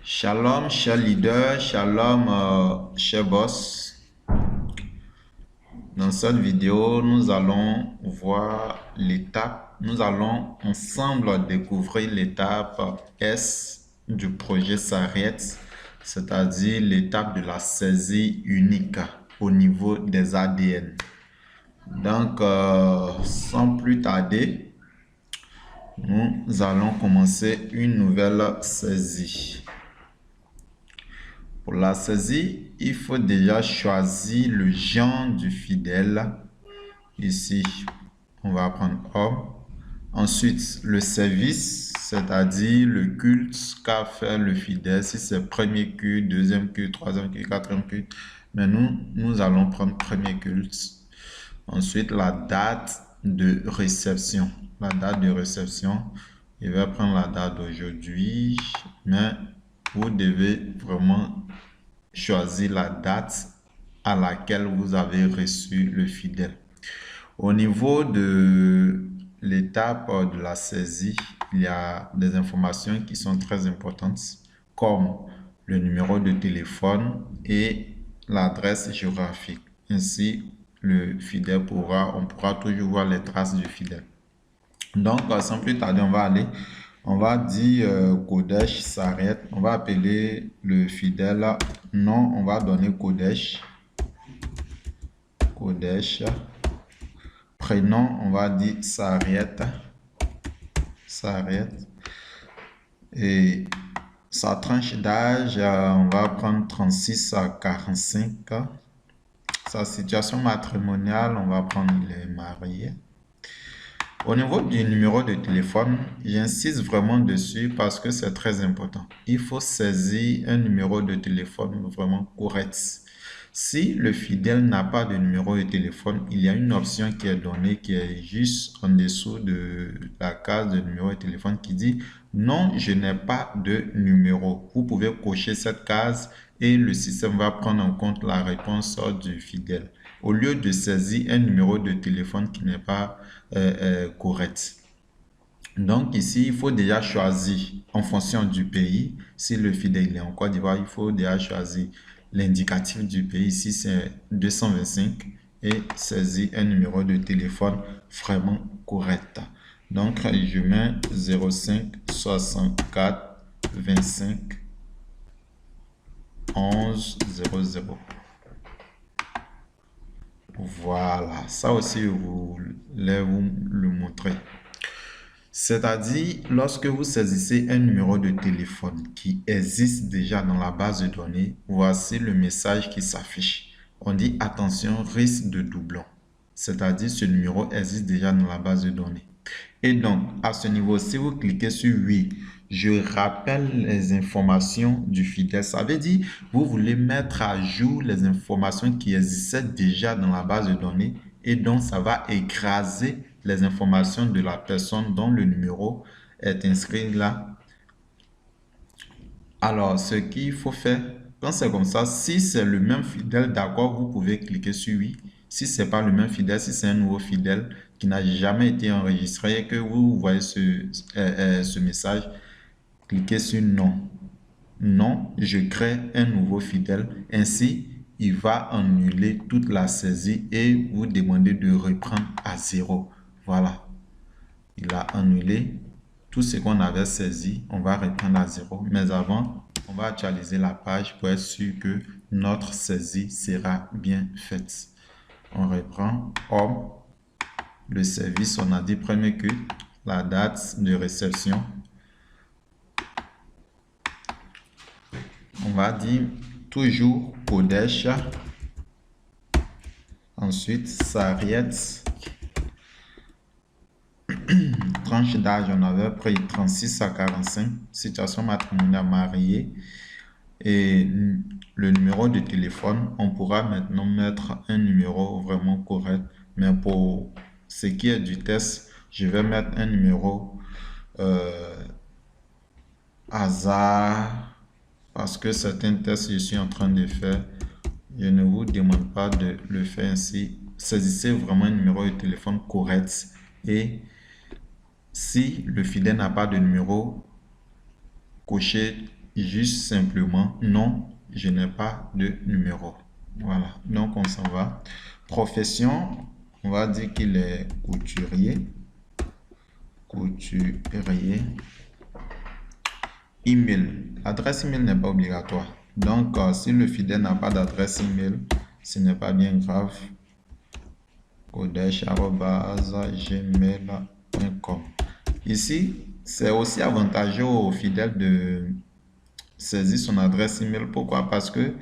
Shalom, cher leader, shalom, cher boss. Dans cette vidéo, nous allons voir nous allons ensemble découvrir l'étape S du projet Sarriette, c'est-à-dire l'étape de la saisie unique au niveau des ADN. Donc, sans plus tarder, nous allons commencer une nouvelle saisie. Pour la saisie, il faut déjà choisir le genre du fidèle. Ici, on va prendre homme. Ensuite, le service, c'est-à-dire le culte qu'a fait le fidèle. Si c'est premier culte, deuxième culte, troisième culte, quatrième culte. Mais nous allons prendre premier culte. Ensuite, la date de réception. La date de réception, je vais prendre la date d'aujourd'hui, mais vous devez vraiment choisir la date à laquelle vous avez reçu le fidèle. Au niveau de l'étape de la saisie, il y a des informations qui sont très importantes, comme le numéro de téléphone et l'adresse géographique. Ainsi, le fidèle on pourra toujours voir les traces du fidèle. Donc, sans plus tarder, on va dire Kodesh Sarriette. On va appeler le fidèle. Nom, on va donner Kodesh. Kodesh. Prénom, on va dire Sarriette. Sarriette. Et sa tranche d'âge, on va prendre 36 à 45 ans. Sa situation matrimoniale, on va prendre les mariés. Au niveau du numéro de téléphone, j'insiste vraiment dessus parce que c'est très important. Il faut saisir un numéro de téléphone vraiment correct. Si le fidèle n'a pas de numéro de téléphone, il y a une option qui est donnée, qui est juste en dessous de la case de numéro de téléphone qui dit « Non, je n'ai pas de numéro ». Vous pouvez cocher cette case et le système va prendre en compte la réponse du fidèle, au lieu de saisir un numéro de téléphone qui n'est pas correct. Donc ici, il faut déjà choisir en fonction du pays. Si le fidèle est en Côte d'Ivoire, il faut déjà choisir l'indicatif du pays. Ici, c'est 225 et saisir un numéro de téléphone vraiment correct. Donc, je mets 05 64 25 11 00. Voilà, ça aussi, vous voulez vous le montrer. C'est-à-dire, lorsque vous saisissez un numéro de téléphone qui existe déjà dans la base de données, voici le message qui s'affiche. On dit « Attention, risque de doublon ». C'est-à-dire, ce numéro existe déjà dans la base de données. Et donc, à ce niveau, si vous cliquez sur « Oui », je rappelle les informations du fidèle. Ça veut dire, vous voulez mettre à jour les informations qui existaient déjà dans la base de données et donc ça va écraser les informations de la personne dont le numéro est inscrit là. Alors, ce qu'il faut faire, quand c'est comme ça, si c'est le même fidèle, d'accord, vous pouvez cliquer sur « Oui ». Si ce n'est pas le même fidèle, si c'est un nouveau fidèle qui n'a jamais été enregistré et que vous voyez ce message, cliquez sur « Non ». Non, je crée un nouveau fidèle. Ainsi, il va annuler toute la saisie et vous demander de reprendre à zéro. Voilà. Il a annulé tout ce qu'on avait saisi. On va reprendre à zéro. Mais avant, on va actualiser la page pour être sûr que notre saisie sera bien faite. On reprend homme, le service, on a dit premier culte, la date de réception. On va dire toujours Kodesh. Ensuite, Sarriette. Tranche d'âge, on avait pris 36 à 45. Situation matrimoniale mariée. Et le numéro de téléphone, on pourra maintenant mettre un numéro vraiment correct. Mais pour ce qui est du test, je vais mettre un numéro hasard. Parce que certains tests que je suis en train de faire, je ne vous demande pas de le faire ainsi. Saisissez vraiment un numéro de téléphone correct. Et si le fidèle n'a pas de numéro, cochez juste simplement non, je n'ai pas de numéro. Voilà, donc on s'en va. Profession, on va dire qu'il est couturier. Couturier. Email. L'adresse email n'est pas obligatoire. Donc, si le fidèle n'a pas d'adresse email, ce n'est pas bien grave. Kodesh@gmail.com. Ici, c'est aussi avantageux aux fidèles de saisir son adresse email. Pourquoi? Parce que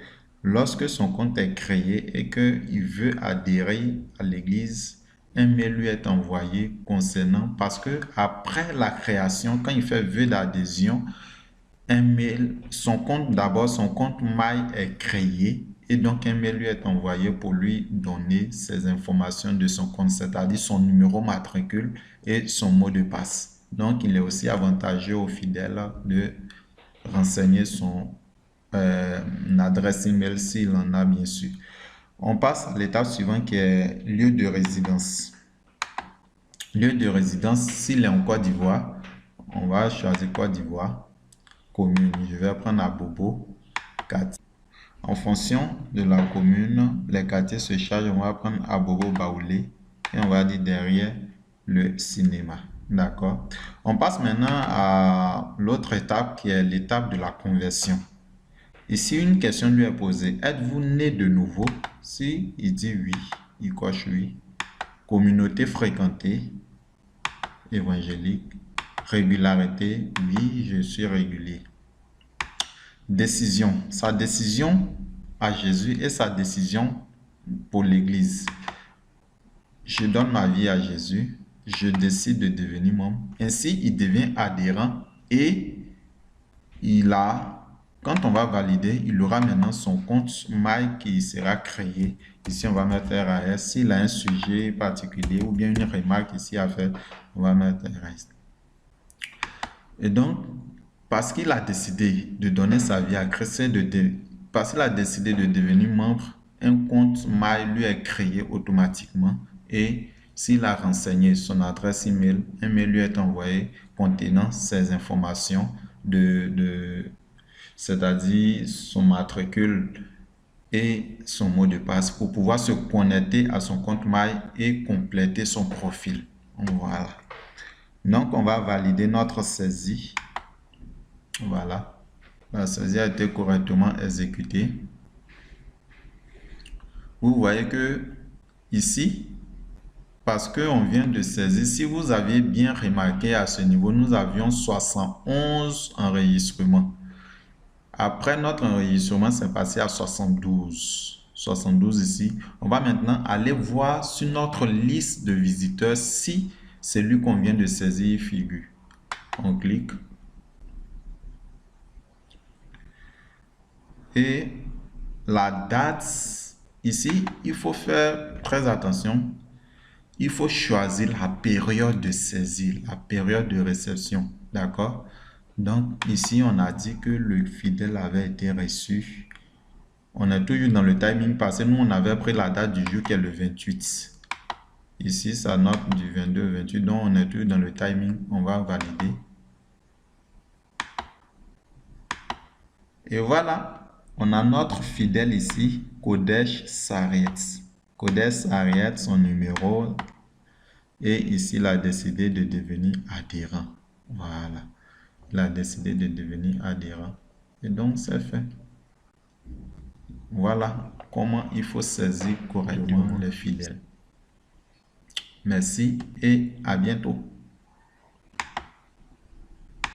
lorsque son compte est créé et qu'il veut adhérer à l'église, un mail lui est envoyé concernant, parce que après la création, quand il fait vœu d'adhésion, un mail, son compte mail est créé et donc un mail lui est envoyé pour lui donner ses informations de son compte, c'est-à-dire son numéro matricule et son mot de passe. Donc, il est aussi avantageux aux fidèles de renseigner son adresse email s'il en a, bien sûr. On passe à l'étape suivante qui est lieu de résidence. Lieu de résidence, s'il est en Côte d'Ivoire, on va choisir Côte d'Ivoire. Commune, je vais prendre Abobo, quartier. En fonction de la commune, les quartiers se chargent. On va prendre Abobo Baoulé et on va dire derrière le cinéma. D'accord. On passe maintenant à l'autre étape qui est l'étape de la conversion. Ici, une question lui est posée. Êtes-vous né de nouveau? Si il dit oui, il coche oui. Communauté fréquentée, évangélique. Régularité, oui, je suis régulier. Décision, sa décision à Jésus et sa décision pour l'Église. Je donne ma vie à Jésus, je décide de devenir membre. Ainsi, il devient adhérent et quand on va valider, il aura maintenant son compte mail qui sera créé. Ici, on va mettre RAS. S'il a un sujet particulier ou bien une remarque ici à faire, on va mettre RAS. Et donc, parce qu'il a décidé de donner sa vie à Christ, parce qu'il a décidé de devenir membre, un compte mail lui est créé automatiquement. Et s'il a renseigné son adresse email, un mail lui est envoyé contenant ses informations, c'est-à-dire son matricule et son mot de passe pour pouvoir se connecter à son compte mail et compléter son profil. Voilà. Donc, on va valider notre saisie. Voilà. La saisie a été correctement exécutée. Vous voyez que ici, parce qu'on vient de saisir, si vous avez bien remarqué à ce niveau, nous avions 71 enregistrements. Après notre enregistrement, c'est passé à 72. 72 ici. On va maintenant aller voir sur notre liste de visiteurs si celui qu'on vient de saisir figure. On clique. Et la date, ici, il faut faire très attention. Il faut choisir la période de saisie, la période de réception. D'accord? Donc, ici, on a dit que le fidèle avait été reçu. On est toujours dans le timing passé. Nous, on avait pris la date du jour qui est le 28. Ici, ça note du 22 au 28. Donc, on est toujours dans le timing. On va valider. Et voilà. On a notre fidèle ici, Kodesh Sariet. Kodesh Sariet, son numéro. Et ici, il a décidé de devenir adhérent. Voilà. Il a décidé de devenir adhérent. Et donc, c'est fait. Voilà comment il faut saisir correctement les fidèles. Merci et à bientôt.